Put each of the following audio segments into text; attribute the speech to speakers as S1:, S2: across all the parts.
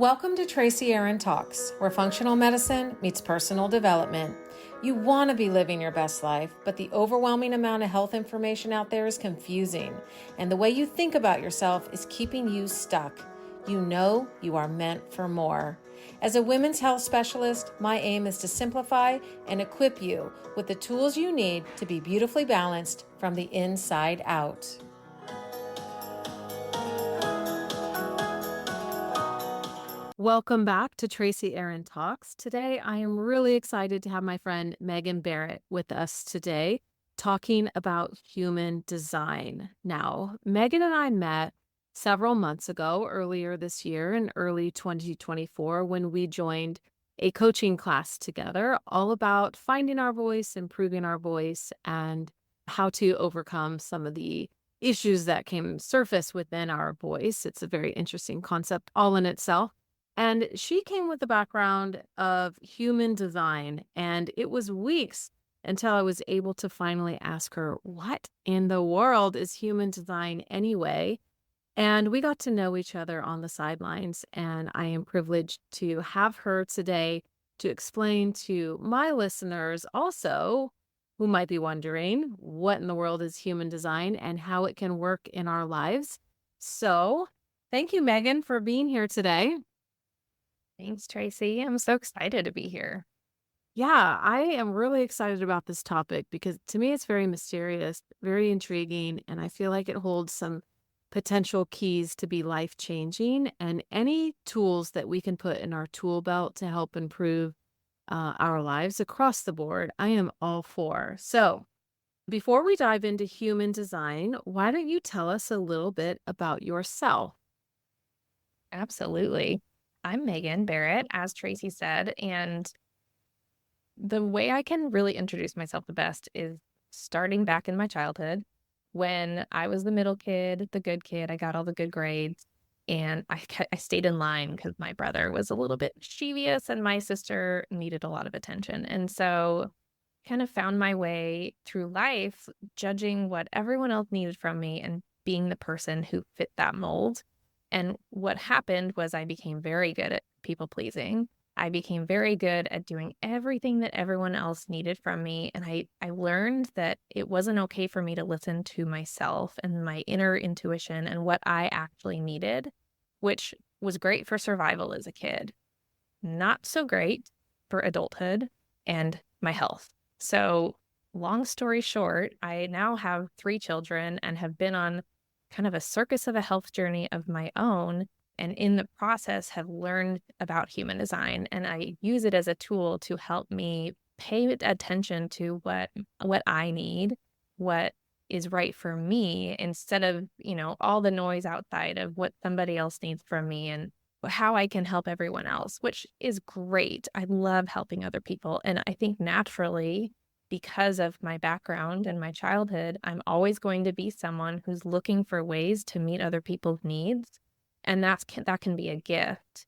S1: Welcome to Tracy Erin Talks, where functional medicine meets personal development. You want to be living your best life, but the overwhelming amount of health information out there is confusing, and the way you think about yourself is keeping you stuck. You know you are meant for more. As a women's health specialist, my aim is to simplify and equip you with the tools you need to be beautifully balanced from the inside out. Welcome back to Tracy Erin Talks. Today, I am really excited to have my friend Megan Barrett with us today, talking about human design. Now, Megan and I met several months ago, earlier this year in early 2024, when we joined a coaching class together, all about finding our voice, improving our voice, and how to overcome some of the issues that came surface within our voice. It's a very interesting concept all in itself. And she came with a background of human design, and it was weeks until I was able to finally ask her, what in the world is human design anyway? And we got to know each other on the sidelines, and I am privileged to have her today to explain to my listeners also, who might be wondering, what in the world is human design and how it can work in our lives. So thank you, Megan, for being here today.
S2: Thanks, Tracy. I'm so excited to be here.
S1: Yeah, I am really excited about this topic because to me it's very mysterious, very intriguing, and I feel like it holds some potential keys to be life-changing, and any tools that we can put in our tool belt to help improve our lives across the board, I am all for. So, before we dive into human design, why don't you tell us a little bit about yourself?
S2: Absolutely. I'm Megan Barrett, as Tracy said, and the way I can really introduce myself the best is starting back in my childhood when I was the middle kid, the good kid. I got all the good grades, and I stayed in line because my brother was a little bit mischievous and my sister needed a lot of attention. And so kind of found my way through life judging what everyone else needed from me and being the person who fit that mold. And what happened was I became very good at people pleasing. I became very good at doing everything that everyone else needed from me. And I learned that it wasn't okay for me to listen to myself and my inner intuition and what I actually needed, which was great for survival as a kid, not so great for adulthood and my health. So, long story short, I now have 3 children and have been on kind of a circus of a health journey of my own. And in the process, have learned about human design. And I use it as a tool to help me pay attention to what I need, what is right for me, instead of, all the noise outside of what somebody else needs from me and how I can help everyone else, which is great. I love helping other people. And I think naturally, because of my background and my childhood, I'm always going to be someone who's looking for ways to meet other people's needs. And that can be a gift.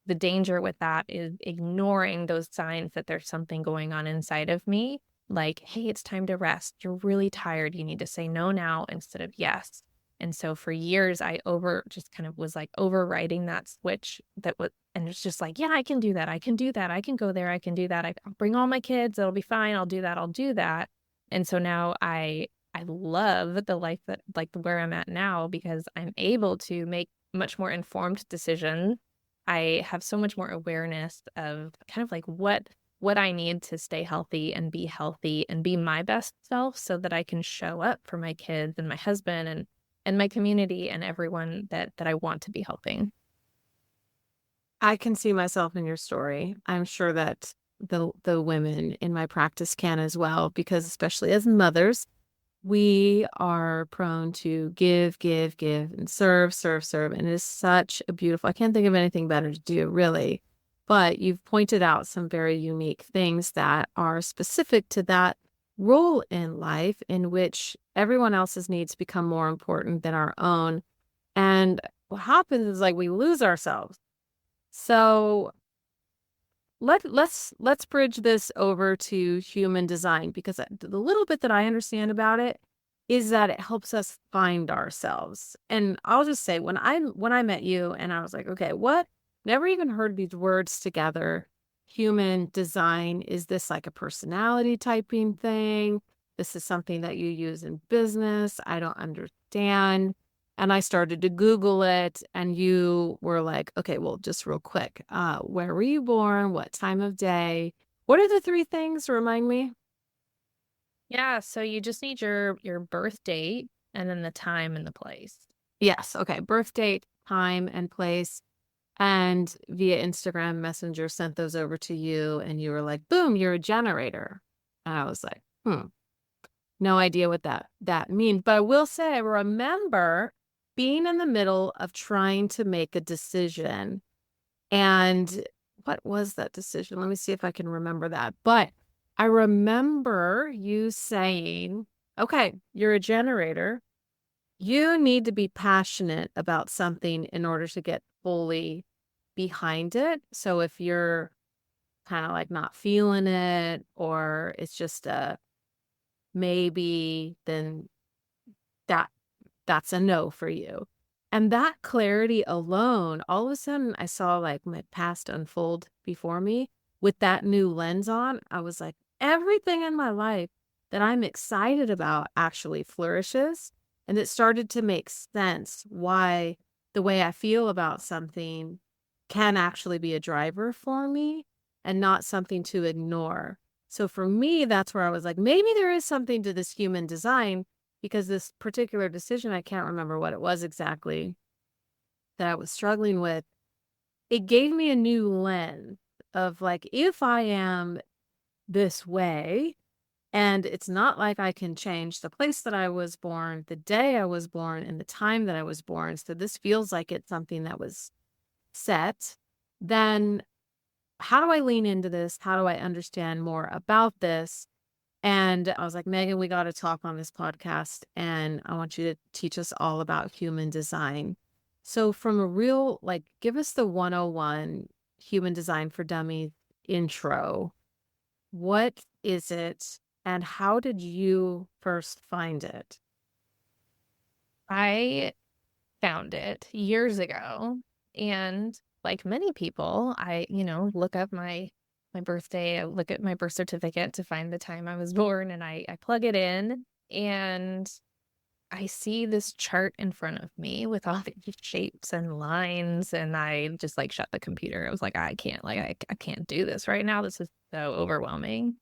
S2: The danger with that is ignoring those signs that there's something going on inside of me. Like, hey, it's time to rest. You're really tired. You need to say no now instead of yes. And so for years, I just kind of was like overriding that switch and it's just like, yeah, I can do that. I can do that. I can go there. I can do that. I'll bring all my kids. It'll be fine. I'll do that. I'll do that. And so now I love the life that, like, where I'm at now, because I'm able to make much more informed decisions. I have so much more awareness of kind of like what I need to stay healthy and be my best self, so that I can show up for my kids and my husband and my community and everyone that I want to be helping.
S1: I can see myself in your story. I'm sure that the women in my practice can as well, because especially as mothers, we are prone to give, give, give, and serve, serve, serve. And it is such a beautiful, I can't think of anything better to do, really. But you've pointed out some very unique things that are specific to that role in life, in which everyone else's needs become more important than our own. And what happens is, like, we lose ourselves. So let's bridge this over to human design, because the little bit that I understand about it is that it helps us find ourselves. And I'll just say, when I met you and I was like, okay, what never even heard these words together. Human design. Is this like a personality typing thing? This is something that you use in business. I don't understand. And I started to Google it, and you were like, okay, well, just real quick. Where were you born? What time of day? What are the three things? Remind me.
S2: Yeah, so you just need your birth date and then the time and the place.
S1: Yes. Okay. Birth date, time, and place. And via Instagram Messenger sent those over to you, and you were like, boom, you're a generator. And I was like, no idea what that means. But I will say I remember being in the middle of trying to make a decision. And what was that decision? Let me see if I can remember that. But I remember you saying, okay, you're a generator. You need to be passionate about something in order to get fully behind it. So if you're kind of like not feeling it, or it's just a maybe, then that that's a no for you. And that clarity alone, all of a sudden I saw like my past unfold before me with that new lens on. I was like, everything in my life that I'm excited about actually flourishes. And it started to make sense why the way I feel about something can actually be a driver for me and not something to ignore. So for me, that's where I was like, maybe there is something to this human design, because this particular decision, I can't remember what it was exactly that I was struggling with. It gave me a new lens of like, if I am this way, and it's not like I can change the place that I was born, the day I was born, and the time that I was born. So this feels like it's something that was set. Then how do I lean into this? How do I understand more about this? And I was like, Megan, we got to talk on this podcast, and I want you to teach us all about human design. So, from a real, like, give us the 101 human design for dummies intro. What is it, and how did you first find it?
S2: I found it years ago, and like many people, look up my birthday, I look at my birth certificate to find the time I was born, and I plug it in, and I see this chart in front of me with all these shapes and lines, and I just like shut the computer. I was like, I can't, I can't do this right now. This is so overwhelming.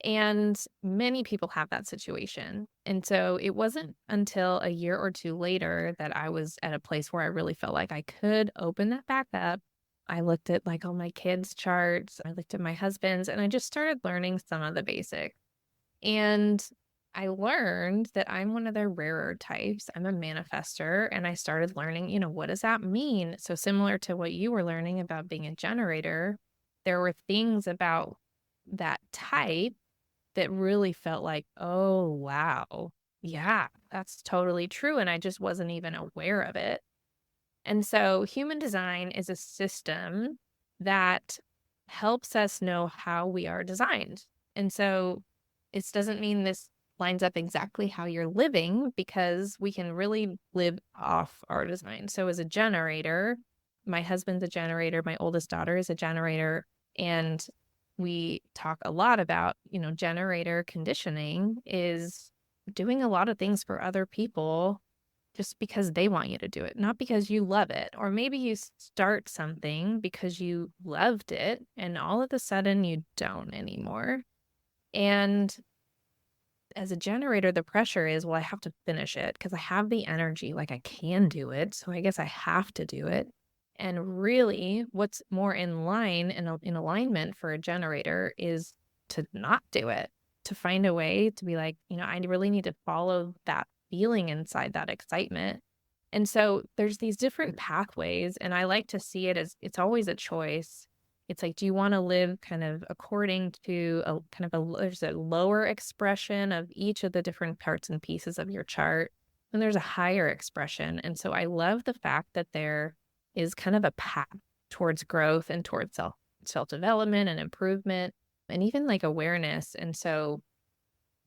S2: And many people have that situation. And so it wasn't until a year or two later that I was at a place where I really felt like I could open that back up. I looked at like all my kids' charts, I looked at my husband's, and I just started learning some of the basics. And I learned that I'm one of the rarer types. I'm a manifester, and I started learning, what does that mean? So similar to what you were learning about being a generator, there were things about that type that really felt like, oh, wow. Yeah, that's totally true. And I just wasn't even aware of it. And so human design is a system that helps us know how we are designed. And so it doesn't mean this lines up exactly how you're living, because we can really live off our design. So as a generator, my husband's a generator, my oldest daughter is a generator, and we talk a lot about, generator conditioning is doing a lot of things for other people just because they want you to do it, not because you love it. Or maybe you start something because you loved it and all of a sudden you don't anymore. And as a generator, the pressure is, well, I have to finish it because I have the energy, like I can do it. So I guess I have to do it. And really, what's more in line and in alignment for a generator is to not do it, to find a way to be like, I really need to follow that feeling inside, that excitement. And so there's these different pathways, and I like to see it as it's always a choice. It's like, do you want to live kind of according to a kind of there's a lower expression of each of the different parts and pieces of your chart, and there's a higher expression. And so I love the fact that there is kind of a path towards growth and towards self-development and improvement and even like awareness. And so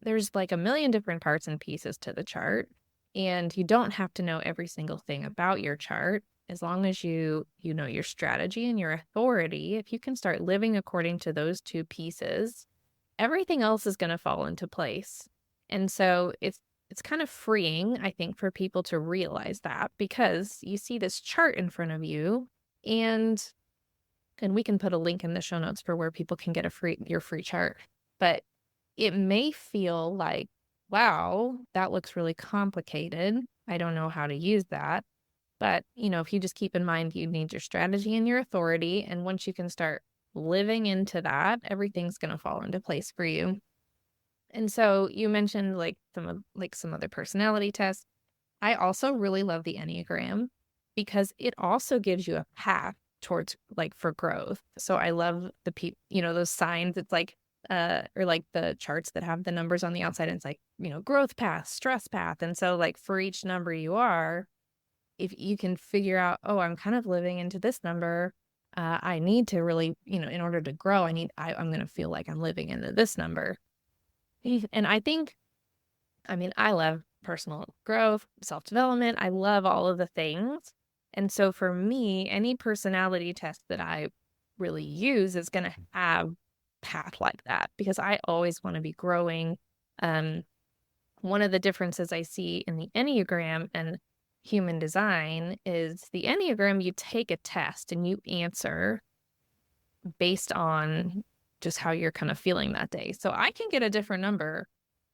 S2: there's like a million different parts and pieces to the chart, and you don't have to know every single thing about your chart. as long as you know your strategy and your authority, if you can start living according to those two pieces, everything else is going to fall into place. And so it's kind of freeing, I think, for people to realize that, because you see this chart in front of you, and we can put a link in the show notes for where people can get your free chart. But it may feel like, wow, that looks really complicated. I don't know how to use that. But, if you just keep in mind you need your strategy and your authority, and once you can start living into that, everything's going to fall into place for you. And so you mentioned some other personality tests. I also really love the Enneagram because it also gives you a path towards for growth. So I love those signs. It's or the charts that have the numbers on the outside. And it's growth path, stress path. And so for each number you are, if you can figure out, oh, I'm kind of living into this number, I need to really, in order to grow, I'm going to feel like I'm living into this number. And I love personal growth, self-development. I love all of the things. And so for me, any personality test that I really use is going to have path like that, because I always want to be growing. One of the differences I see in the Enneagram and human design is the Enneagram, you take a test and you answer based on just how you're kind of feeling that day. So I can get a different number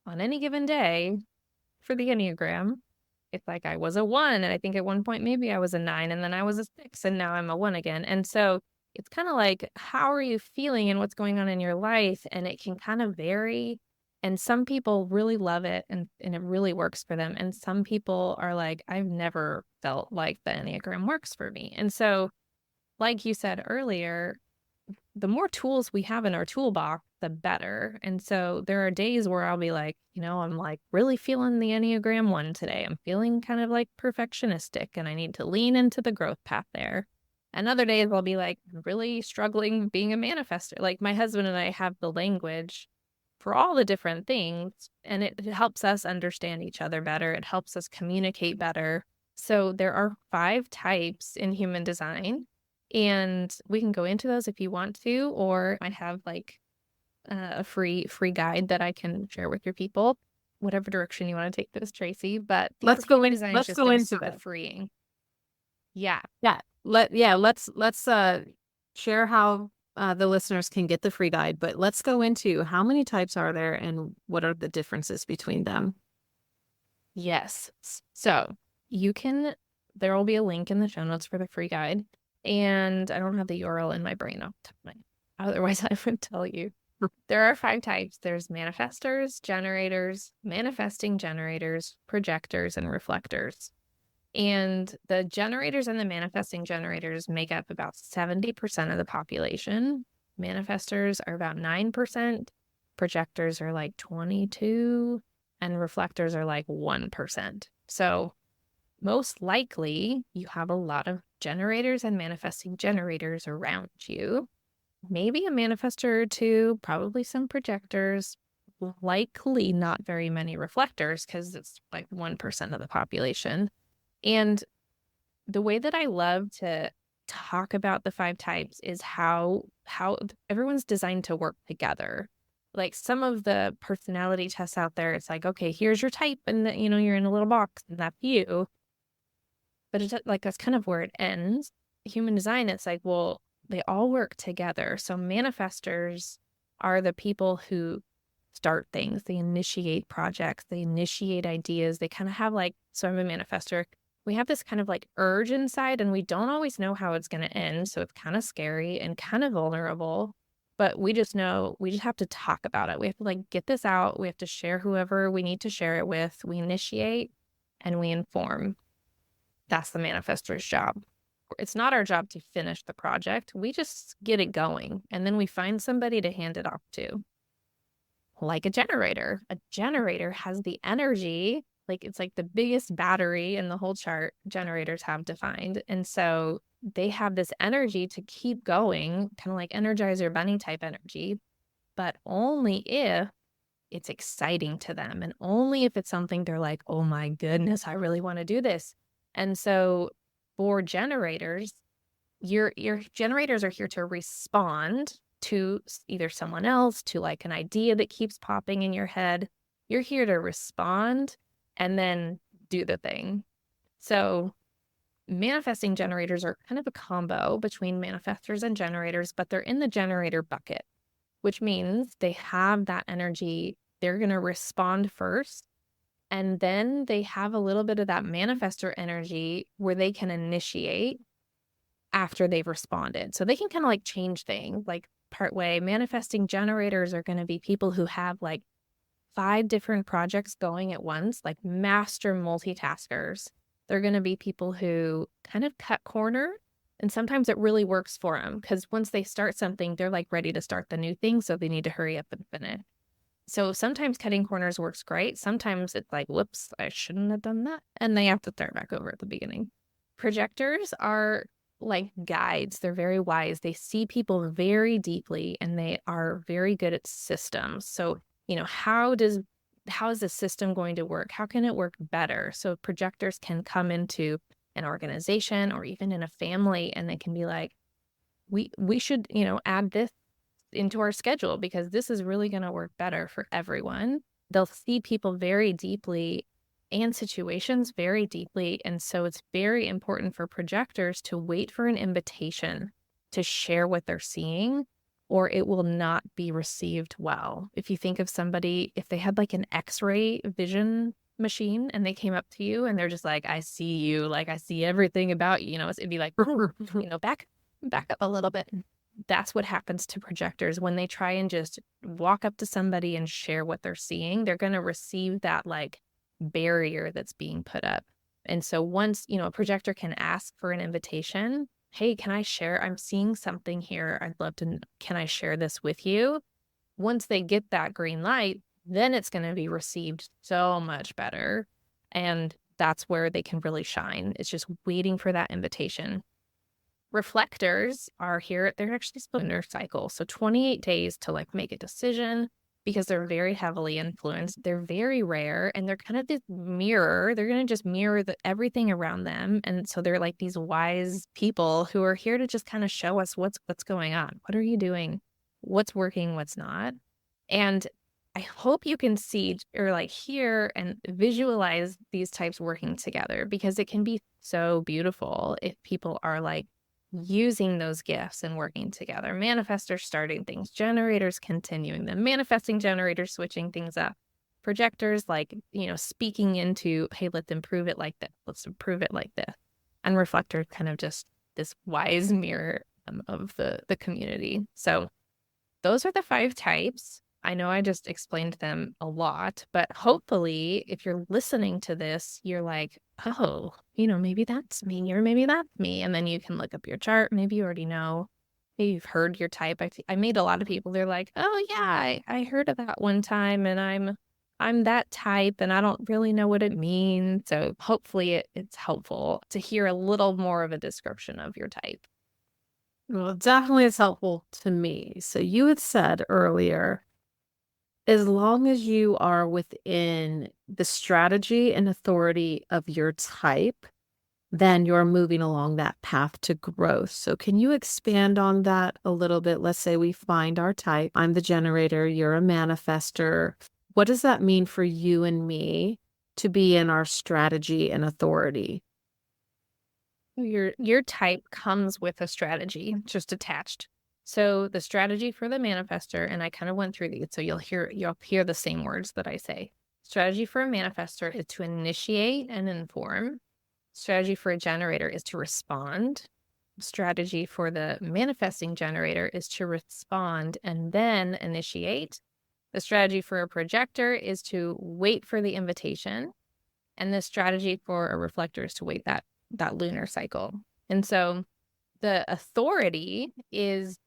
S2: on any given day for the Enneagram. It's like I was a 1, and I think at one point maybe I was a 9, and then I was a 6, and now I'm a 1 again. And so it's kind of like, how are you feeling and what's going on in your life? And it can kind of vary. And some people really love it and it really works for them. And some people are like, I've never felt like the Enneagram works for me. And so, like you said earlier, the more tools we have in our toolbox, the better. And so there are days where I'll be like, I'm really feeling the Enneagram 1 today. I'm feeling kind of perfectionistic, and I need to lean into the growth path there. And other days I'll be really struggling being a manifester. My husband and I have the language for all the different things, and it helps us understand each other better. It helps us communicate better. So there are 5 types in human design, and we can go into those if you want to, or I have a free guide that I can share with your people, whatever direction you want to take this, Tracy. But
S1: Let's go in.
S2: design is
S1: Let's
S2: just
S1: go into
S2: super
S1: it.
S2: freeing. Yeah.
S1: Let's share how the listeners can get the free guide, but let's go into how many types are there and what are the differences between them.
S2: Yes. So there will be a link in the show notes for the free guide. And I don't have the URL in my brain off the top of my head. Otherwise, I would tell you. There are 5 types. There's manifestors, generators, manifesting generators, projectors, and reflectors. And the generators and the manifesting generators make up about 70% of the population. Manifestors are about 9%. Projectors are 22%. And reflectors are 1%. So most likely you have a lot of generators and manifesting generators around you. Maybe a manifestor or 2, probably some projectors, likely not very many reflectors, because it's 1% of the population. And the way that I love to talk about the 5 types is how everyone's designed to work together. Some of the personality tests out there, it's okay, here's your type, and you're in a little box, and that's you. But it's that's kind of where it ends. Human design, it's well, they all work together. So manifestors are the people who start things. They initiate projects. They initiate ideas. They kind of have so I'm a manifestor. We have this kind of urge inside, and we don't always know how it's going to end. So it's kind of scary and kind of vulnerable. But we just know we just have to talk about it. We have to get this out. We have to share whoever we need to share it with. We initiate and we inform. That's the manifestor's job. It's not our job to finish the project. We just get it going, and then we find somebody to hand it off to. Like a generator. A generator has the energy, it's the biggest battery in the whole chart generators have defined. And so they have this energy to keep going, kind of like Energizer Bunny type energy, but only if it's exciting to them, and only if it's something they're oh my goodness, I really want to do this. And so For generators, your generators are here to respond to either someone else, to like an idea that keeps popping in your head. You're here to respond and then do the thing. So manifesting generators are kind of a combo between manifestors and generators, but they're in the generator bucket, which means they have that energy. They're going to respond first. And then they have a little bit of that manifestor energy where they can initiate after they've responded. So they can kind of like change things like part way. Manifesting generators are going to be people who have like 5 different projects going at once, like master multitaskers. They're going to be people who kind of cut corner. And sometimes it really works for them because once they start something, they're like ready to start the new thing. So they need to hurry up and finish. So sometimes cutting corners works great. Sometimes it's like, whoops, I shouldn't have done that. And they have to start back over at the beginning. Projectors are like guides. They're very wise. They see people very deeply and they are very good at systems. So, how is the system going to work? How can it work better? So projectors can come into an organization or even in a family and they can be like, we should, add this into our schedule because this is really going to work better for everyone. They'll see people very deeply and situations very deeply. And so it's very important for projectors to wait for an invitation to share what they're seeing, or it will not be received well. If you think of somebody, if they had like an X-ray vision machine and they came up to you and they're just like, I see you, like I see everything about you, it'd be like, back up a little bit. That's what happens to projectors when they try and just walk up to somebody and share what they're seeing. They're going to receive that like barrier that's being put up. And so once, a projector can ask for an invitation, hey, can I share? I'm seeing something here. I'd love to, can I share this with you? Once they get that green light, then it's going to be received so much better. And that's where they can really shine. It's just waiting for that invitation. Reflectors are here. They're actually split in their cycle. So 28 days to like make a decision because they're very heavily influenced. They're very rare and they're kind of this mirror. They're going to just mirror everything around them. And so they're like these wise people who are here to just kind of show us what's going on. What are you doing? What's working? What's not? And I hope you can see or like hear and visualize these types working together because it can be so beautiful if people are like using those gifts and working together. Manifestors starting things, generators continuing them, manifesting generators switching things up, projectors like, speaking into, hey, let's improve it like this, let's improve it like this. And reflector kind of just this wise mirror of the community. So those are the 5 types. I know I just explained them a lot, but hopefully if you're listening to this, you're like, oh, maybe that's me or maybe that's me. And then you can look up your chart. Maybe you already know. Maybe you've heard your type. I made a lot of people. They're like, oh yeah, I heard of that one time and I'm that type and I don't really know what it means. So hopefully it's helpful to hear a little more of a description of your type.
S1: Well, definitely it's helpful to me. So you had said earlier, as long as you are within the strategy and authority of your type, then you're moving along that path to growth. So can you expand on that a little bit? Let's say we find our type. I'm the generator, you're a manifester. What does that mean for you and me to be in our strategy and authority?
S2: Your type comes with a strategy just attached. So the strategy for the manifester, and I kind of went through these, so you'll hear the same words that I say. Strategy for a manifester is to initiate and inform. Strategy for a generator is to respond. Strategy for the manifesting generator is to respond and then initiate. The strategy for a projector is to wait for the invitation. And the strategy for a reflector is to wait that lunar cycle. And so the authority is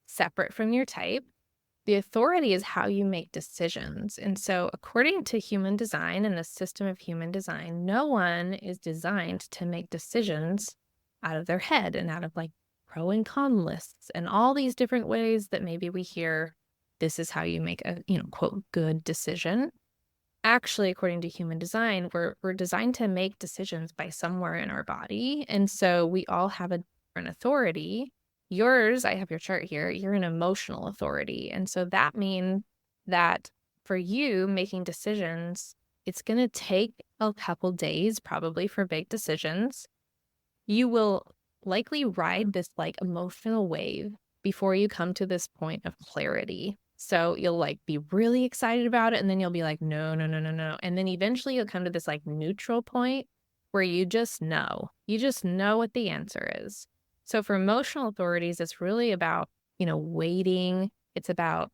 S2: separate from your type. The authority is how you make decisions. And so according to human design and the system of human design, no one is designed to make decisions out of their head and out of like pro and con lists and all these different ways that maybe we hear this is how you make a, quote, good decision. actually, according to human design, we're designed to make decisions by somewhere in our body. And so we all have a different authority. Yours, I have your chart here, you're an emotional authority. And so that means that for you making decisions, it's going to take a couple days probably for big decisions. You will likely ride this like emotional wave before you come to this point of clarity. So you'll like be really excited about it, and then you'll be like, no, no, no, no, no. And then eventually you'll come to this like neutral point where you just know. You just know what the answer is. So for emotional authorities, it's really about, waiting. It's about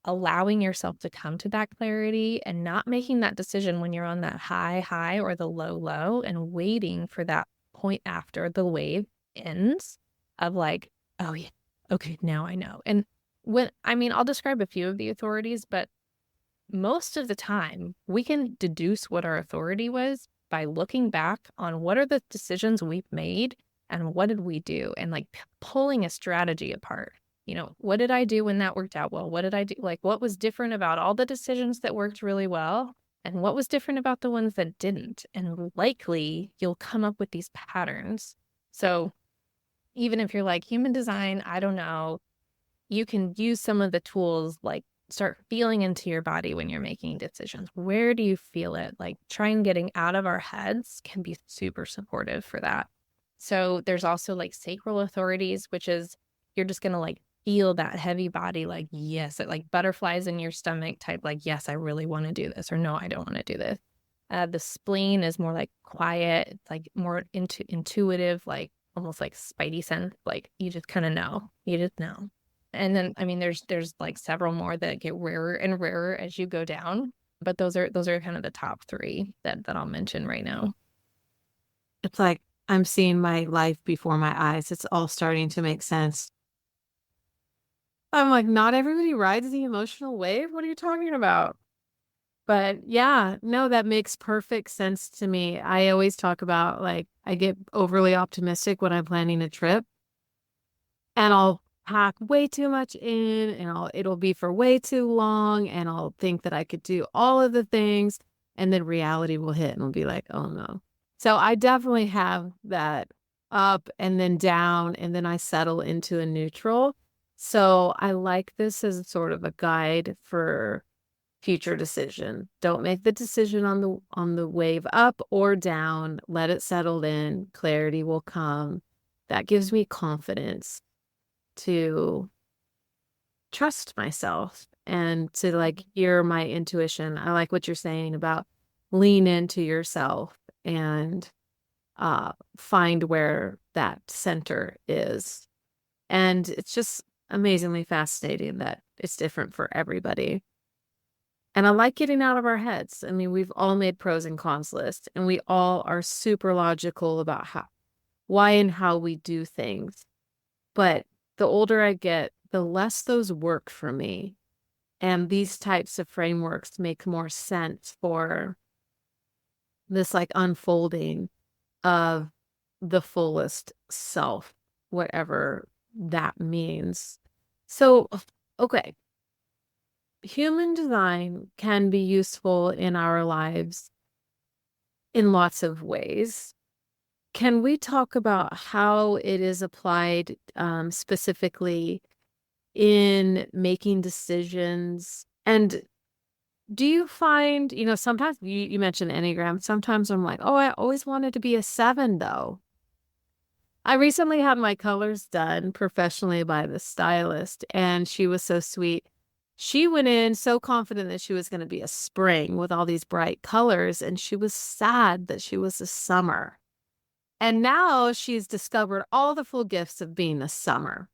S2: allowing yourself to come to that clarity and not making that decision when you're on that high or the low, and waiting for that point after the wave ends of like, oh yeah, okay, now I know. And I'll describe a few of the authorities, but most of the time we can deduce what our authority was by looking back on what are the decisions we've made and what did we do, and like pulling a strategy apart. What did I do when that worked out well? What did I do? Like, what was different about all the decisions that worked really well? And what was different about the ones that didn't? And likely you'll come up with these patterns. So even if you're like human design, I don't know, you can use some of the tools, like start feeling into your body when you're making decisions. Where do you feel it? Like trying getting out of our heads can be super supportive for that. So there's also like sacral authorities, which is you're just going to like feel that heavy body, like, yes, it like butterflies in your stomach type, like, yes, I really want to do this, or no, I don't want to do this. The spleen is more like quiet. It's like more intuitive, like almost like spidey sense. Like you just kind of know. You just know. And then, there's like several more that get rarer and rarer as you go down. But those are kind of the top three that I'll mention right now.
S1: It's like I'm seeing my life before my eyes. It's all starting to make sense. I'm like, not everybody rides the emotional wave. What are you talking about? But yeah, no, that makes perfect sense to me. I always talk about like I get overly optimistic when I'm planning a trip, and I'll pack way too much in, and it'll be for way too long, and I'll think that I could do all of the things, and then reality will hit and I'll be like, "Oh no." So I definitely have that up and then down, and then I settle into a neutral. So I like this as sort of a guide for future decision. Don't make the decision on the wave up or down. Let it settle in. Clarity will come. That gives me confidence to trust myself and to like hear my intuition. I like what you're saying about lean into yourself and find where that center is. And it's just amazingly fascinating that it's different for everybody. And I like getting out of our heads. I mean, we've all made pros and cons lists, and we all are super logical about why and how we do things. But the older I get, the less those work for me. And these types of frameworks make more sense for this like unfolding of the fullest self, whatever that means. So, okay, human design can be useful in our lives in lots of ways. Can we talk about how it is applied specifically in making decisions? And do you find, sometimes you mentioned Enneagram, sometimes I'm like, oh, I always wanted to be a 7 though. I recently had my colors done professionally by the stylist, and she was so sweet. She went in so confident that she was going to be a spring with all these bright colors, and she was sad that she was a summer. And now she's discovered all the full gifts of being a summer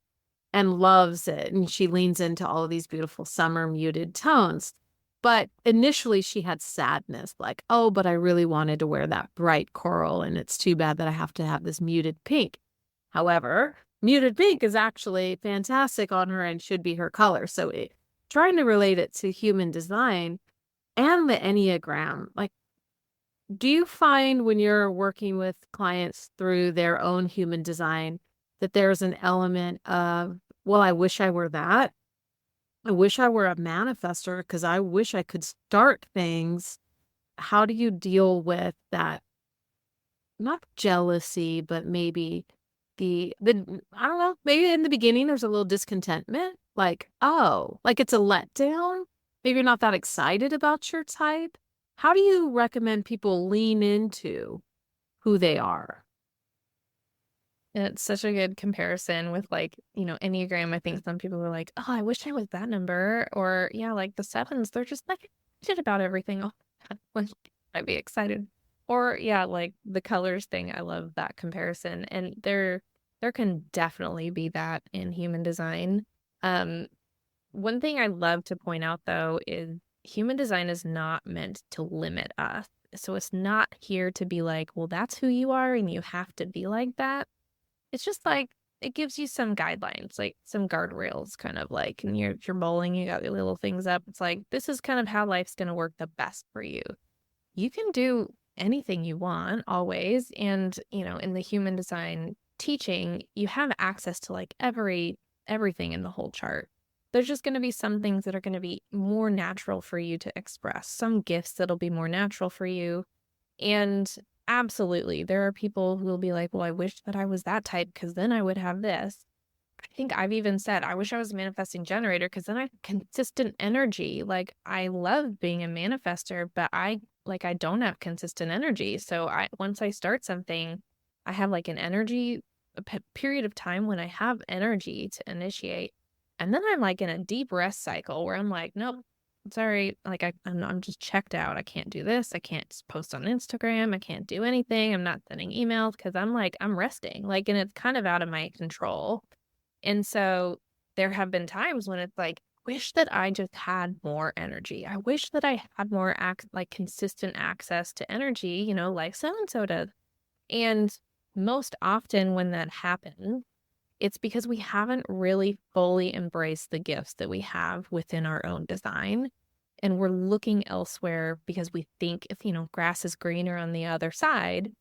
S1: and loves it. And she leans into all of these beautiful summer muted tones. But initially she had sadness, like, oh, but I really wanted to wear that bright coral, and it's too bad that I have to have this muted pink. However, muted pink is actually fantastic on her and should be her color. So trying to relate it to human design and the Enneagram, like, do you find when you're working with clients through their own human design that there's an element of, well, I wish I were that? I wish I were a manifester because I wish I could start things. How do you deal with that? Not jealousy, but maybe the I don't know, maybe in the beginning there's a little discontentment, like, oh, like it's a letdown? Maybe you're not that excited about your type? How do you recommend people lean into who they are?
S2: And it's such a good comparison with like, Enneagram. I think some people were like, oh, I wish I was that number. Or yeah, like the sevens, they're just like shit about everything. Oh, when I'd be excited. Or yeah, like the colors thing. I love that comparison. And there can definitely be that in human design. Um, One thing I love to point out though is human design is not meant to limit us. So it's not here to be like, well, that's who you are and you have to be like that. It's just like it gives you some guidelines, like some guardrails, kind of like, and you're bowling, you got your little things up. It's like this is kind of how life's gonna work the best for you. You can do anything you want always. And, in the human design teaching, you have access to like everything in the whole chart. There's just going to be some things that are going to be more natural for you to express, some gifts that'll be more natural for you. And absolutely, there are people who will be like, well, I wish that I was that type because then I would have this. I think I've even said, I wish I was a manifesting generator because then I have consistent energy. Like I love being a manifester, but I don't have consistent energy. So once I start something, I have like an energy period of time when I have energy to initiate. And then I'm like in a deep rest cycle where I'm like, nope, sorry. Like I'm just checked out. I can't do this. I can't post on Instagram. I can't do anything. I'm not sending emails because I'm resting. Like, and it's kind of out of my control. And so there have been times when it's like, wish that I just had more energy. I wish that I had more like consistent access to energy, like so and so does. And most often when that happens, it's because we haven't really fully embraced the gifts that we have within our own design. And we're looking elsewhere because we think if, grass is greener on the other side.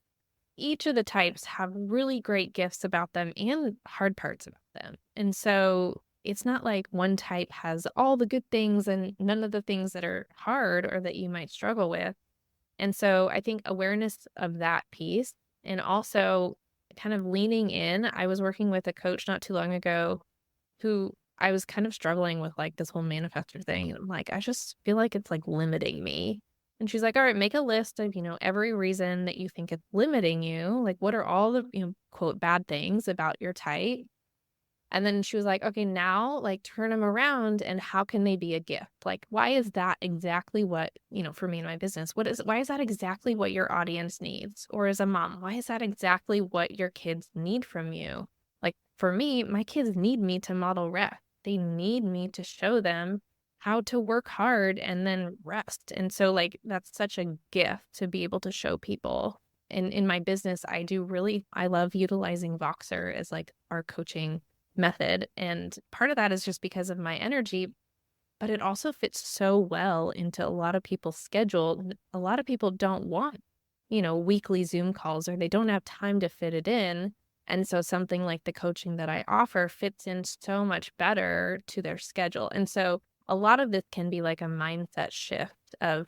S2: Each of the types have really great gifts about them and hard parts about them. And so it's not like one type has all the good things and none of the things that are hard or that you might struggle with. And so I think awareness of that piece and also kind of leaning in. I was working with a coach not too long ago who I was kind of struggling with like this whole manifestor thing. And I'm like, I just feel like it's like limiting me. And she's like, all right, make a list of, every reason that you think it's limiting you. Like, what are all the, quote, bad things about your type? And then she was like, okay, now like turn them around and how can they be a gift? Like, why is that exactly what, for me and my business, why is that exactly what your audience needs? Or as a mom, why is that exactly what your kids need from you? Like for me, my kids need me to model rest. They need me to show them how to work hard and then rest. And so like, that's such a gift to be able to show people. And in my business, I love utilizing Voxer as like our coaching method. And part of that is just because of my energy, but it also fits so well into a lot of people's schedule. A lot of people don't want, weekly Zoom calls or they don't have time to fit it in. And so something like the coaching that I offer fits in so much better to their schedule. And so a lot of this can be like a mindset shift of,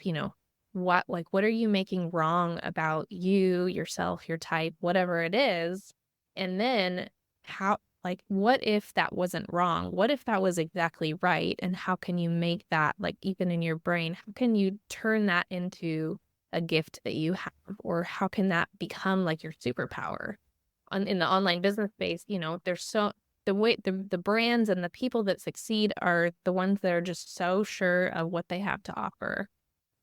S2: what are you making wrong about you, yourself, your type, whatever it is? And then how, like, what if that wasn't wrong? What if that was exactly right? And how can you make that, like, even in your brain, how can you turn that into a gift that you have? Or how can that become like your superpower? In the online business space, there's so the brands and the people that succeed are the ones that are just so sure of what they have to offer.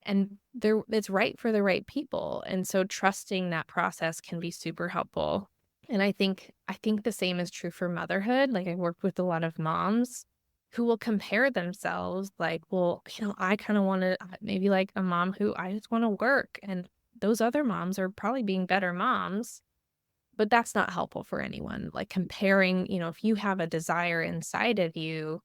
S2: And it's right for the right people. And so trusting that process can be super helpful. And I think the same is true for motherhood. Like I work with a lot of moms who will compare themselves like, well, I kind of want to maybe like a mom who I just want to work. And those other moms are probably being better moms, but that's not helpful for anyone. Like comparing, if you have a desire inside of you,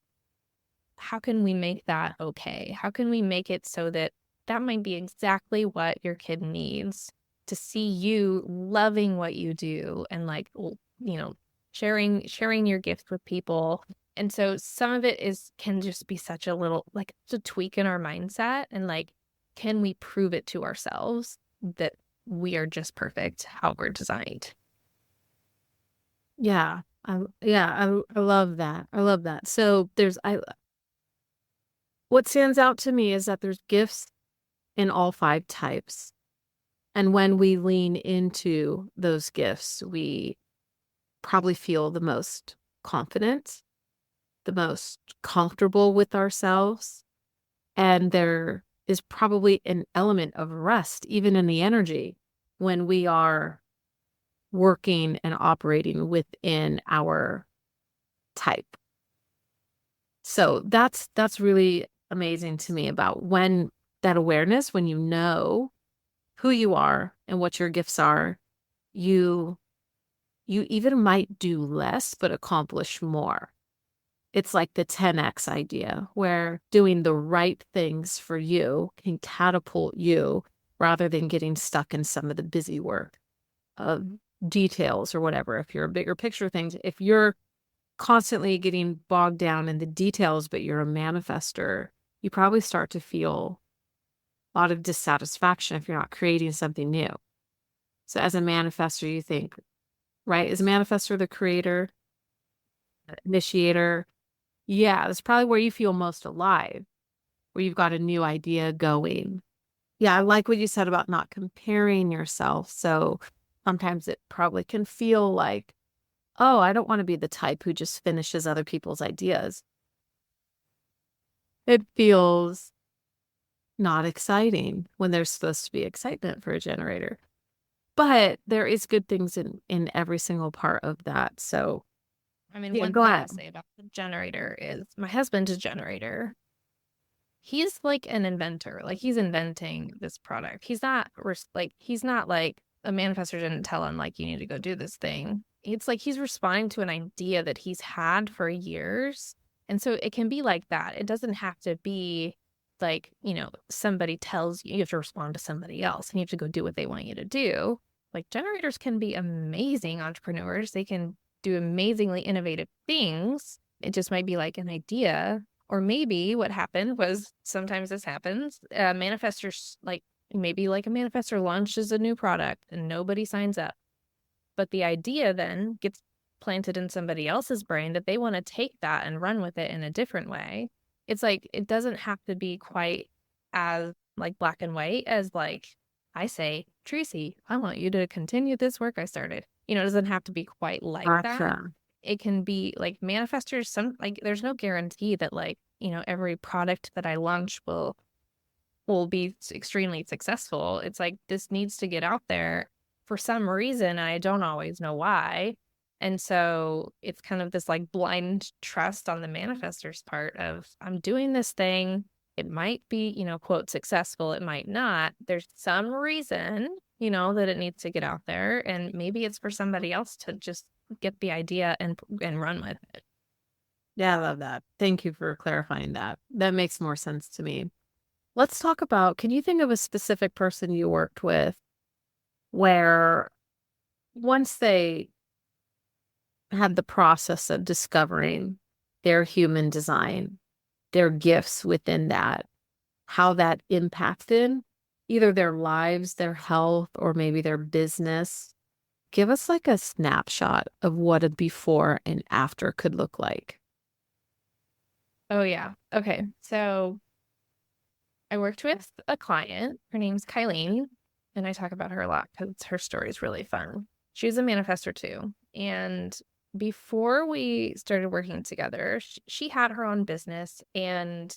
S2: how can we make that okay? How can we make it so that that might be exactly what your kid needs to see you loving what you do and like, sharing your gifts with people And so some of it can just be such a little, like, it's a tweak in our mindset, and like, can we prove it to ourselves that we are just perfect how we're designed?
S1: I love that. I love that. So what stands out to me is that there's gifts in all 5 types. And when we lean into those gifts, we probably feel the most confident, the most comfortable with ourselves. And there is probably an element of rest, even in the energy, when we are working and operating within our type. So that's really amazing to me about when that awareness, when you know who you are and what your gifts are, you you even might do less but accomplish more. It's like the 10x idea where doing the right things for you can catapult you rather than getting stuck in some of the busy work of details or whatever. If you're a bigger picture things, if you're constantly getting bogged down in the details, but you're a manifester, you probably start to feel a lot of dissatisfaction if you're not creating something new. So as a manifester, you think, right? Is a manifester the creator, initiator? Yeah, that's probably where you feel most alive, where you've got a new idea going. Yeah, I like what you said about not comparing yourself. So sometimes it probably can feel like, oh, I don't want to be the type who just finishes other people's ideas. It feels not exciting when there's supposed to be excitement for a generator. But there is good things in every single part of that. So
S2: I mean,
S1: yeah,
S2: one
S1: go
S2: thing I'll
S1: ahead.
S2: say about the generator is my husband's a generator. He's like an inventor. Like, he's inventing this product. He's not like a manifestor didn't tell him like you need to go do this thing. It's like he's responding to an idea that he's had for years. And so it can be like that. It doesn't have to be like, somebody tells you you have to respond to somebody else and you have to go do what they want you to do. Like, generators can be amazing entrepreneurs. They can do amazingly innovative things. It just might be like an idea, or maybe what happened was, sometimes this happens, manifestors, like, maybe like a manifestor launches a new product and nobody signs up. But the idea then gets planted in somebody else's brain that they want to take that and run with it in a different way. It's like, it doesn't have to be quite as like black and white as like, I say, Tracy, I want you to continue this work I started. It doesn't have to be quite like that.
S1: Gotcha.
S2: It can be like manifestors, there's no guarantee that like, every product that I launch will be extremely successful. It's like, this needs to get out there for some reason, and I don't always know why. And so it's kind of this like blind trust on the manifestor's part of, I'm doing this thing. It might be, quote, successful. It might not. There's some reason, that it needs to get out there. And maybe it's for somebody else to just get the idea and run with it.
S1: Yeah, I love that. Thank you for clarifying that. That makes more sense to me. Let's talk about, can you think of a specific person you worked with where once they had the process of discovering their human design, their gifts within that, how that impacted either their lives, their health, or maybe their business? Give us like a snapshot of what a before and after could look like.
S2: Oh, yeah. Okay. So I worked with a client. Her name's Kylene, and I talk about her a lot because her story is really fun. She was a manifestor too. And before we started working together, she had her own business, and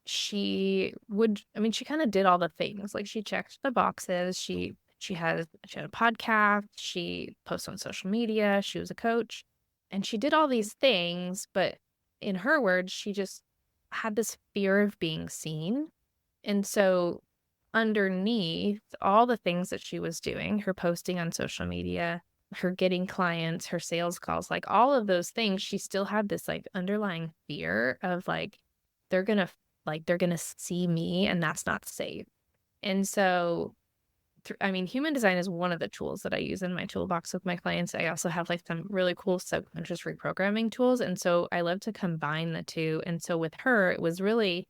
S2: she kind of did all the things. Like, she checked the boxes. She had a podcast. She posts on social media. She was a coach, and she did all these things. But in her words, she just had this fear of being seen. And so underneath all the things that she was doing, her posting on social media, her getting clients, her sales calls, like all of those things, she still had this like underlying fear of like, they're going to see me and that's not safe. And so I mean, human design is one of the tools that I use in my toolbox with my clients. I also have like some really cool subconscious reprogramming tools. And so I love to combine the two. And so with her, it was really,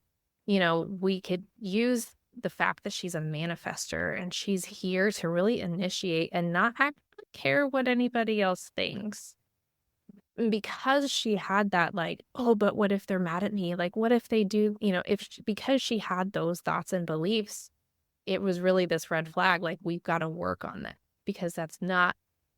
S2: we could use the fact that she's a manifester and she's here to really initiate and not actually care what anybody else thinks. And because she had that, like, oh, but what if they're mad at me? Like, what if they do, because she had those thoughts and beliefs, it was really this red flag, like, we've gotta work on that because that's not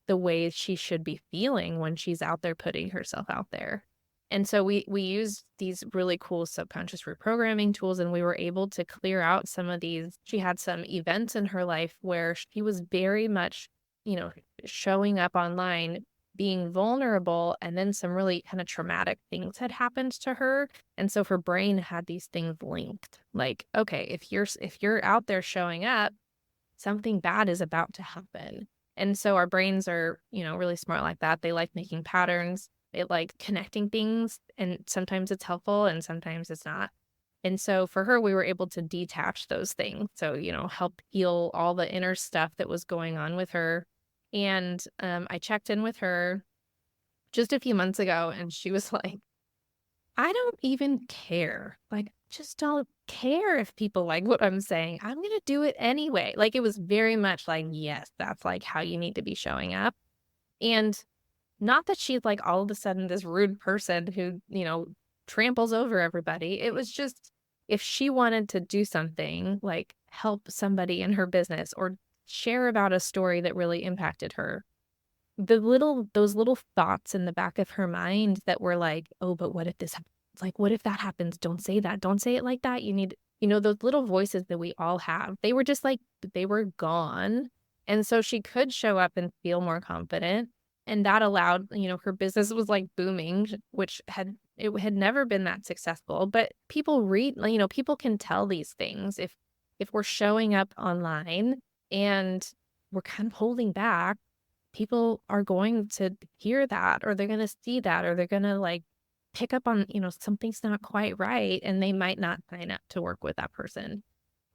S2: the way she should be feeling when she's out there putting herself out there. And so we used these really cool subconscious reprogramming tools, and we were able to clear out some of these. She had some events in her life where she was very much, you know, showing up online, being vulnerable, and then some really kind of traumatic things had happened to her. And so her brain had these things linked. Like, okay, if you're out there showing up, something bad is about to happen. And so our brains are, really smart like that. They like making patterns. They like connecting things, and sometimes it's helpful and sometimes it's not. And so for her, we were able to detach those things. So, help heal all the inner stuff that was going on with her. And I checked in with her just a few months ago, and she was like, I don't even care. Like, just don't care if people like what I'm saying. I'm going to do it anyway. Like, it was very much like, yes, that's like how you need to be showing up. And not that she's like all of a sudden this rude person who, tramples over everybody. It was just if she wanted to do something like help somebody in her business or share about a story that really impacted her, those little thoughts in the back of her mind that were like, "Oh, but what if this happens? Like, what if that happens? Don't say that. Don't say it like that. You need," those little voices that we all have. They were just like they were gone. And so she could show up and feel more confident. And that allowed, her business was like booming, which had never been that successful. But people read, people can tell these things if we're showing up online and we're kind of holding back, people are going to hear that, or they're going to see that, or they're going to like pick up on, something's not quite right, and they might not sign up to work with that person.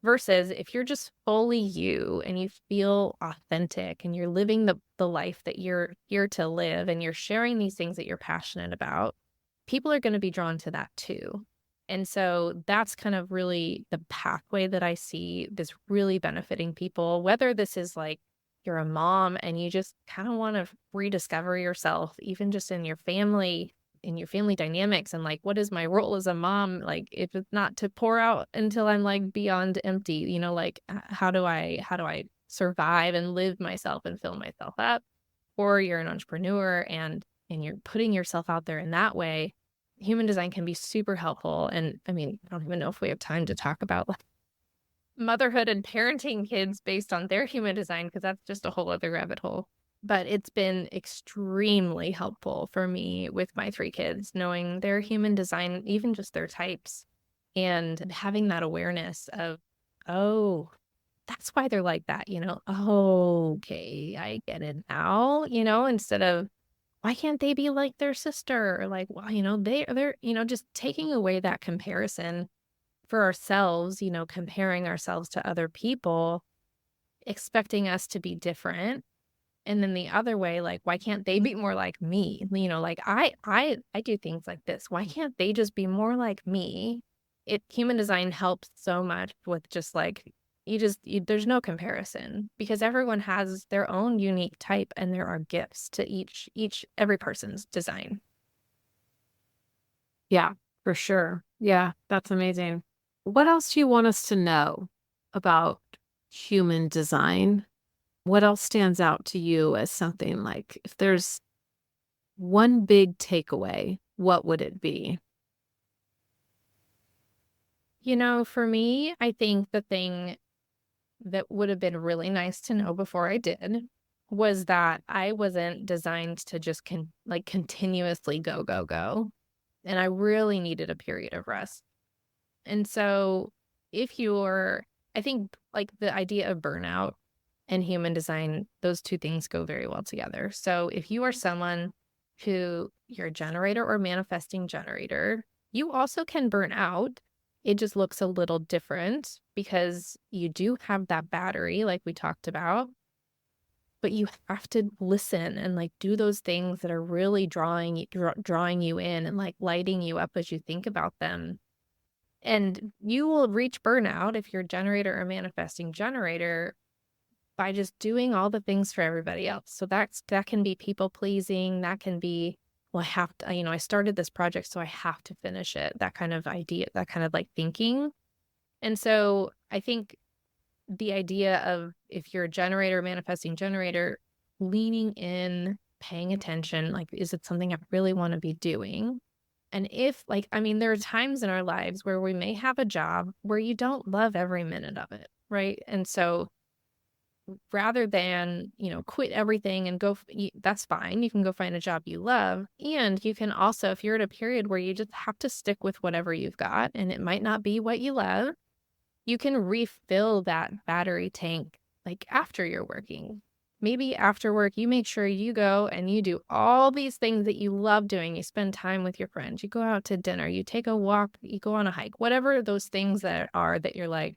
S2: Versus if you're just fully you and you feel authentic and you're living the life that you're here to live and you're sharing these things that you're passionate about, people are going to be drawn to that too. And so that's kind of really the pathway that I see this really benefiting people, whether this is like you're a mom and you just kind of want to rediscover yourself, even just in your family dynamics, and like, what is my role as a mom? Like, if it's not to pour out until I'm like beyond empty, like how do I survive and live myself and fill myself up? Or you're an entrepreneur and you're putting yourself out there in that way, human design can be super helpful. And I mean, I don't even know if we have time to talk about like motherhood and parenting kids based on their human design, because that's just a whole other rabbit hole. But it's been extremely helpful for me with my 3 kids, knowing their human design, even just their types, and having that awareness of, oh, that's why they're like that, Oh, okay, I get it now, instead of, why can't they be like their sister? Or like, well, they're, just taking away that comparison for ourselves, comparing ourselves to other people, expecting us to be different. And then the other way, like, why can't they be more like me? Like I do things like this. Why can't they just be more like me? Human design helps so much with just like, there's no comparison because everyone has their own unique type and there are gifts to every person's design.
S1: Yeah, for sure. Yeah, that's amazing. What else do you want us to know about human design? What else stands out to you as something like, if there's one big takeaway, what would it be?
S2: For me, I think the thing that would have been really nice to know before I did was that I wasn't designed to just continuously go, go, go. And I really needed a period of rest. And so I think like the idea of burnout and human design, those two things go very well together. So if you are someone who you're a generator or manifesting generator, you also can burn out. it just looks a little different because you do have that battery like we talked about, but you have to listen and, like, do those things that are really drawing you in and, like, lighting you up as you think about them. And you will reach burnout if you're a generator or manifesting generator by just doing all the things for everybody else. So that can be people pleasing, that can be, well, I have to, I started this project, so I have to finish it. That kind of idea, that kind of like thinking. And so I think the idea of if you're a generator, manifesting generator, leaning in, paying attention, like, is it something I really want to be doing? And if, like, there are times in our lives where we may have a job where you don't love every minute of it, right? And so rather than, quit everything and that's fine. You can go find a job you love. And you can also, if you're at a period where you just have to stick with whatever you've got and it might not be what you love, you can refill that battery tank like after you're working. Maybe after work, you make sure you go and you do all these things that you love doing. You spend time with your friends, you go out to dinner, you take a walk, you go on a hike, whatever those things that are that you're like,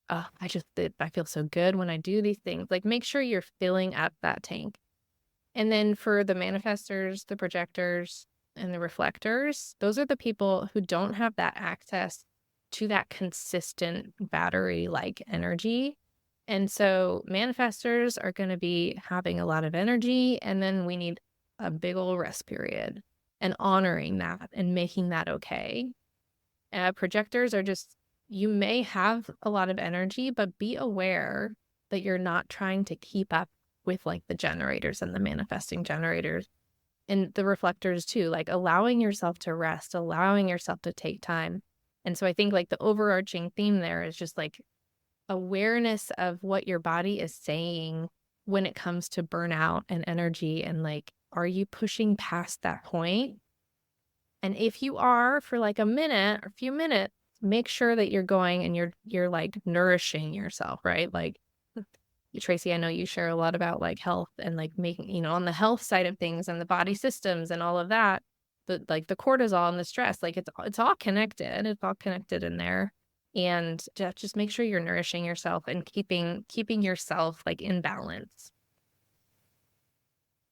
S2: oh, I feel so good when I do these things. Like, make sure you're filling up that tank. And then for the manifestors, the projectors, and the reflectors, those are the people who don't have that access to that consistent battery like energy. And so manifestors are going to be having a lot of energy, and then we need a big old rest period and honoring that and making that okay. Projectors are just, you may have a lot of energy, but be aware that you're not trying to keep up with like the generators and the manifesting generators and the reflectors too, like allowing yourself to rest, allowing yourself to take time. And so I think like the overarching theme there is just like awareness of what your body is saying when it comes to burnout and energy. And like, are you pushing past that point? And if you are for like a minute or a few minutes, make sure that you're going and you're like nourishing yourself, right? Like, Tracy, I know you share a lot about like health and like making, on the health side of things and the body systems and all of that, like the cortisol and the stress, like it's all connected. It's all connected in there. And just make sure you're nourishing yourself and keeping yourself like in balance.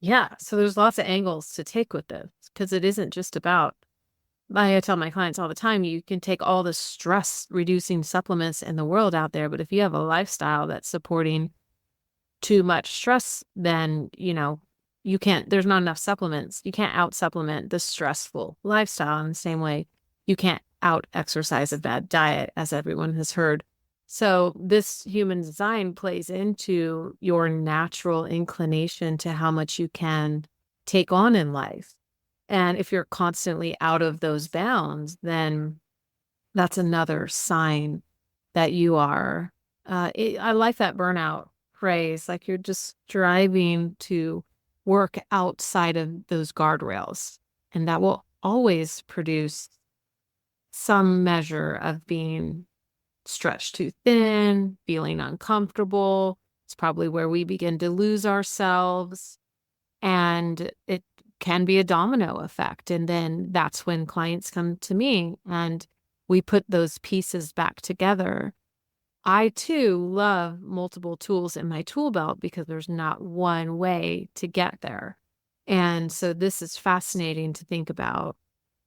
S1: Yeah. So there's lots of angles to take with this because it isn't just about, I tell my clients all the time, you can take all the stress reducing supplements in the world out there, but if you have a lifestyle that's supporting too much stress, then, you can't, there's not enough supplements. You can't out supplement the stressful lifestyle in the same way you can't out exercise a bad diet, as everyone has heard. So this human design plays into your natural inclination to how much you can take on in life. And if you're constantly out of those bounds, then that's another sign that you are. I like that burnout phrase, like you're just striving to work outside of those guardrails. And that will always produce some measure of being stretched too thin, feeling uncomfortable. It's probably where we begin to lose ourselves. And it can be a domino effect. And then that's when clients come to me and we put those pieces back together. I too love multiple tools in my tool belt because there's not one way to get there. And so this is fascinating to think about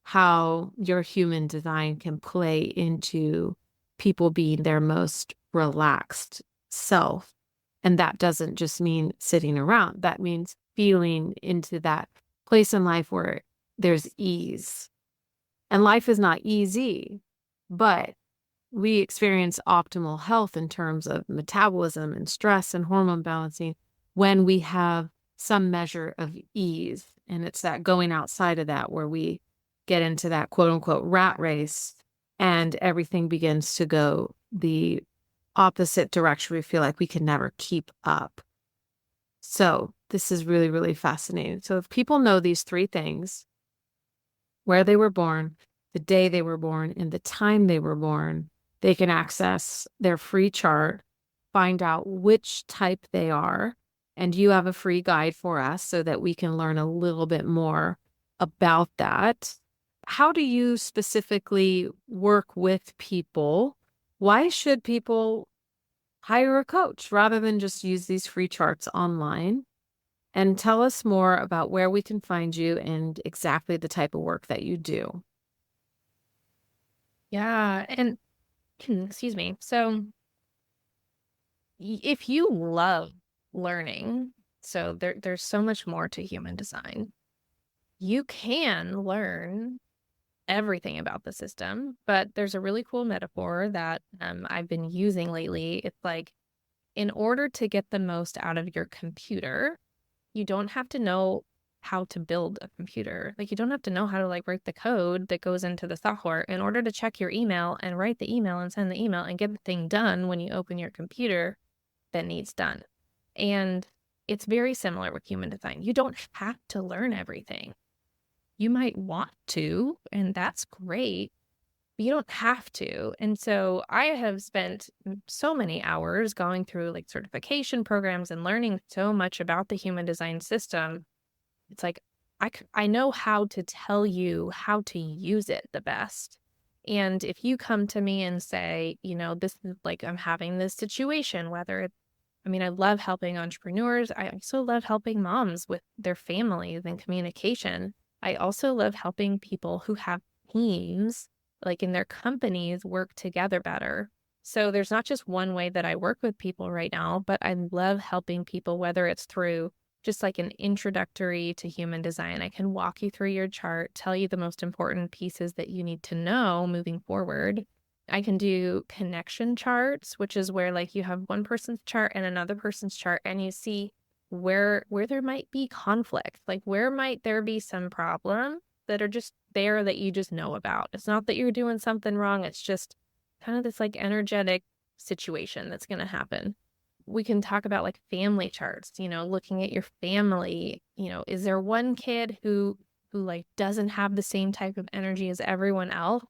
S1: how your human design can play into people being their most relaxed self. And that doesn't just mean sitting around. That means feeling into that place in life where there's ease. And life is not easy, but we experience optimal health in terms of metabolism and stress and hormone balancing when we have some measure of ease. And it's that going outside of that where we get into that quote unquote rat race and everything begins to go the opposite direction. We feel like we can never keep up. So this is really, really fascinating. So if people know these three things, where they were born, the day they were born, and the time they were born, they can access their free chart, find out which type they are, and you have a free guide for us so that we can learn a little bit more about that. how do you specifically work with people? Why should people hire a coach rather than just use these free charts online? And tell us more about where we can find you and exactly the type of work that you do.
S2: Yeah, and excuse me. So, if you love learning, so there's so much more to human design. You can learn everything about the system, but there's a really cool metaphor that I've been using lately. It's like, in order to get the most out of your computer, you don't have to know how to build a computer. Like, you don't have to know how to like write the code that goes into the software in order to check your email and write the email and send the email and get the thing done when you open your computer that needs done. And it's very similar with human design. You don't have to learn everything. You might want to, and that's great, but you don't have to. And so I have spent so many hours going through like certification programs and learning so much about the human design system. It's like I know how to tell you how to use it the best. And if you come to me and say, this is like I'm having this situation, whether it's, I mean, I love helping entrepreneurs. I also love helping moms with their families and communication. I also love helping people who have teams, like in their companies, work together better. So there's not just one way that I work with people right now, but I love helping people, whether it's through just like an introductory to human design. I can walk you through your chart, tell you the most important pieces that you need to know moving forward. I can do connection charts, which is where like you have one person's chart and another person's chart, and you see where there might be conflict, like where might there be some problem that are just there that you just know about. It's not that you're doing something wrong. It's just kind of this like energetic situation that's going to happen. We can talk about like family charts, looking at your family. Is there one kid who like doesn't have the same type of energy as everyone else?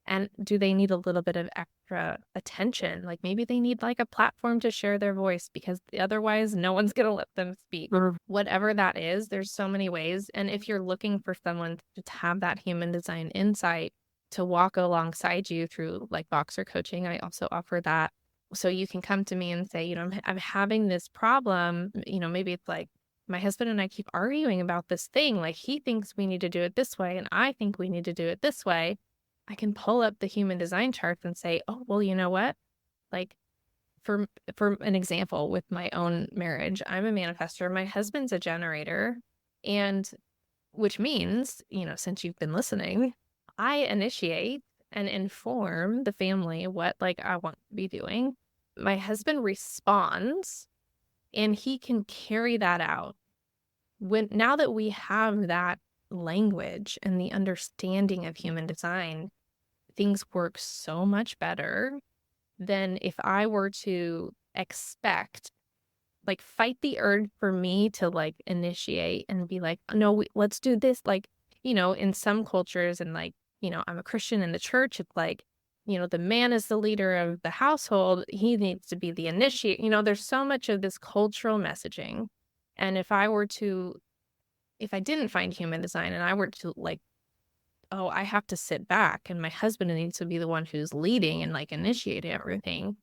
S2: And do they need a little bit of extra attention? Like maybe they need like a platform to share their voice because otherwise no one's going to let them speak.
S1: Mhm.
S2: Whatever that is, there's so many ways. And if you're looking for someone to have that human design insight to walk alongside you through like boxer coaching, I also offer that. So you can come to me and say, I'm having this problem. Maybe it's like my husband and I keep arguing about this thing. Like he thinks we need to do it this way, and I think we need to do it this way. I can pull up the human design charts and say, oh, well, you know what? Like for an example with my own marriage, I'm a manifestor. My husband's a generator. And which means, since you've been listening, I initiate and inform the family what like I want to be doing. My husband responds and he can carry that out. Now that we have that language and the understanding of human design, things work so much better than if I were to expect, like, fight the urge for me to like initiate and be like, no, let's do this. Like, in some cultures, and like, I'm a Christian in the church. It's like, the man is the leader of the household. He needs to be the initiate. There's so much of this cultural messaging. And if I didn't find human design and I were to like, oh, I have to sit back and my husband needs to be the one who's leading and like initiating everything,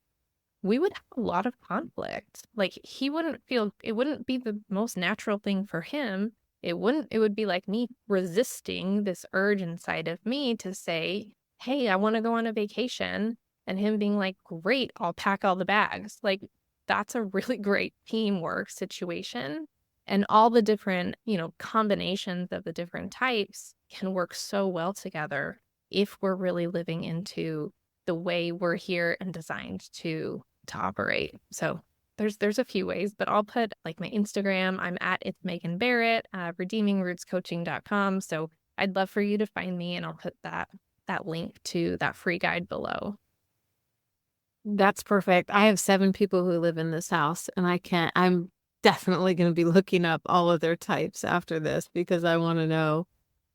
S2: we would have a lot of conflict. Like he wouldn't feel, it wouldn't be the most natural thing for him. It would be like me resisting this urge inside of me to say, hey, I want to go on a vacation. And him being like, great, I'll pack all the bags. Like that's a really great teamwork situation. And all the different, combinations of the different types can work so well together if we're really living into the way we're here and designed to operate. So there's a few ways, but I'll put like my Instagram. I'm at it's Megan Barrett, redeemingrootscoaching.com. So I'd love for you to find me, and I'll put that link to that free guide below.
S1: That's perfect. I have 7 people who live in this house, and I'm definitely going to be looking up all of their types after this because I want to know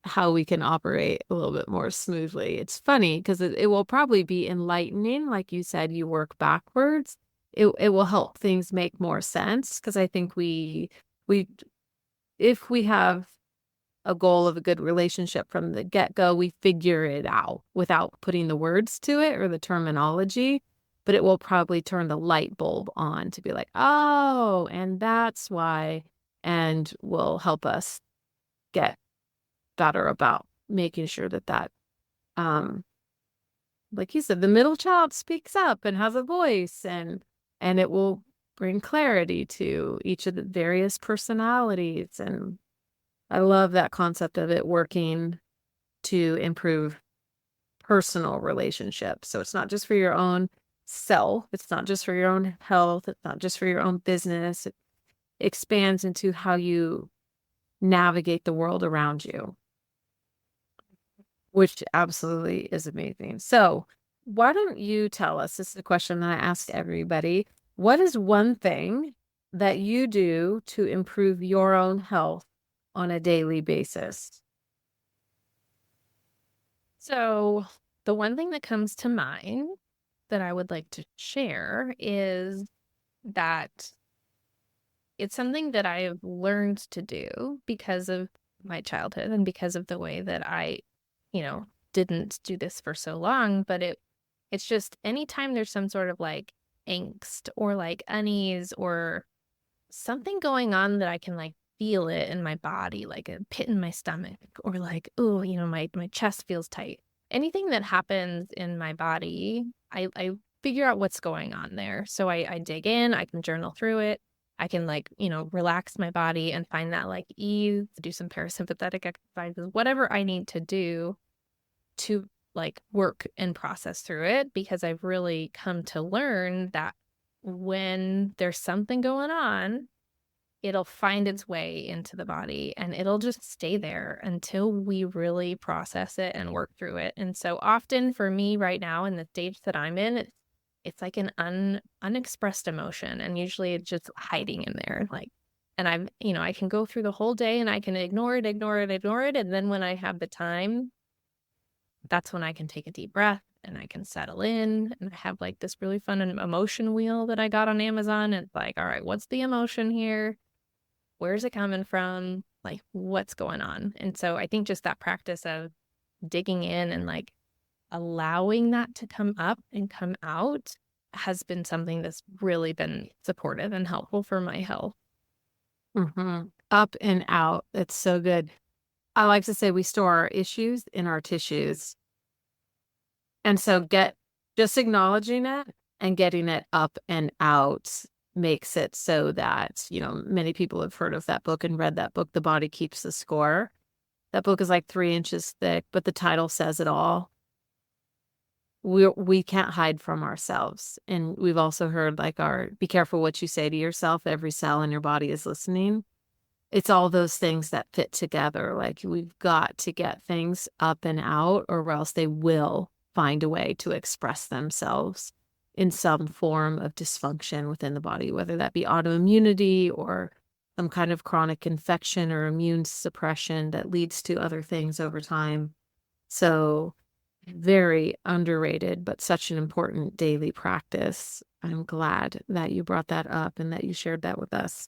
S1: how we can operate a little bit more smoothly. It's funny because it will probably be enlightening. Like you said, you work backwards. It will help things make more sense because I think we if we have a goal of a good relationship from the get-go. We figure it out without putting the words to it or the terminology, but it will probably turn the light bulb on to be like, oh, and that's why, and will help us get better about making sure that um like you said, the middle child speaks up and has a voice, and it will bring clarity to each of the various personalities. And I love that concept of it working to improve personal relationships. So it's not just for your own self, it's not just for your own health, it's not just for your own business. It expands into how you navigate the world around you, which absolutely is amazing. So, why don't you tell us? This is a question that I ask everybody. What is one thing that you do to improve your own health on a daily basis?
S2: So, the one thing that comes to mind that I would like to share is that it's something that I have learned to do because of my childhood and because of the way that I, didn't do this for so long. But it's just anytime there's some sort of like angst or like unease or something going on that I can like feel it in my body, like a pit in my stomach, or like, oh, my chest feels tight. Anything that happens in my body, I figure out what's going on there. So I dig in, I can journal through it. I can like, relax my body and find that like ease, do some parasympathetic exercises, whatever I need to do to like work and process through it, because I've really come to learn that when there's something going on, it'll find its way into the body and it'll just stay there until we really process it and work through it. And so often for me right now in the stage that I'm in, it's like an unexpressed emotion, and usually it's just hiding in there. Like, and I can go through the whole day and I can ignore it, ignore it, ignore it. And then when I have the time, that's when I can take a deep breath and I can settle in. And I have like this really fun emotion wheel that I got on Amazon. It's like, all right, what's the emotion here? Where's it coming from? Like, what's going on? And so I think just that practice of digging in and like allowing that to come up and come out has been something that's really been supportive and helpful for my health.
S1: Up and out. It's so good. I like to say we store our issues in our tissues. And so just acknowledging it and getting it up and out makes it so that, many people have heard of that book and read that book, The Body Keeps the Score. That book is like 3 inches thick, but the title says it all. We can't hide from ourselves. And we've also heard like be careful what you say to yourself. Every cell in your body is listening. It's all those things that fit together. Like we've got to get things up and out, or else they will find a way to express themselves in some form of dysfunction within the body, whether that be autoimmunity or some kind of chronic infection or immune suppression that leads to other things over time. So very underrated, but such an important daily practice. I'm glad that you brought that up and that you shared that with us.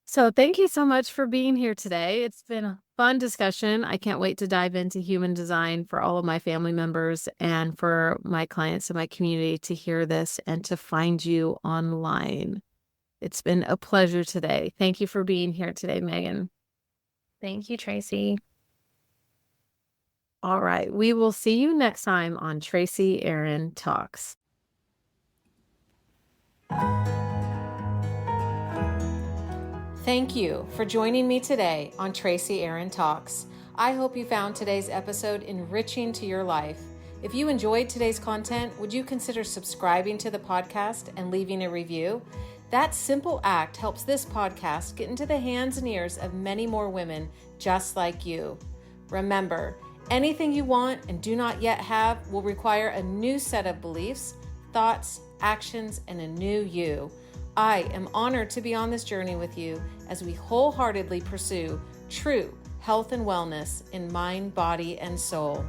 S1: So thank you so much for being here today. It's been a fun discussion. I can't wait to dive into human design for all of my family members and for my clients in my community to hear this and to find you online. It's been a pleasure today. Thank you for being here today, Megan.
S2: Thank you, Tracy.
S1: All right. We will see you next time on Tracy Erin Talks. Thank you for joining me today on Tracy Erin Talks. I hope you found today's episode enriching to your life. If you enjoyed today's content, would you consider subscribing to the podcast and leaving a review? That simple act helps this podcast get into the hands and ears of many more women just like you. Remember, anything you want and do not yet have will require a new set of beliefs, thoughts, actions, and a new you. I am honored to be on this journey with you as we wholeheartedly pursue true health and wellness in mind, body, and soul.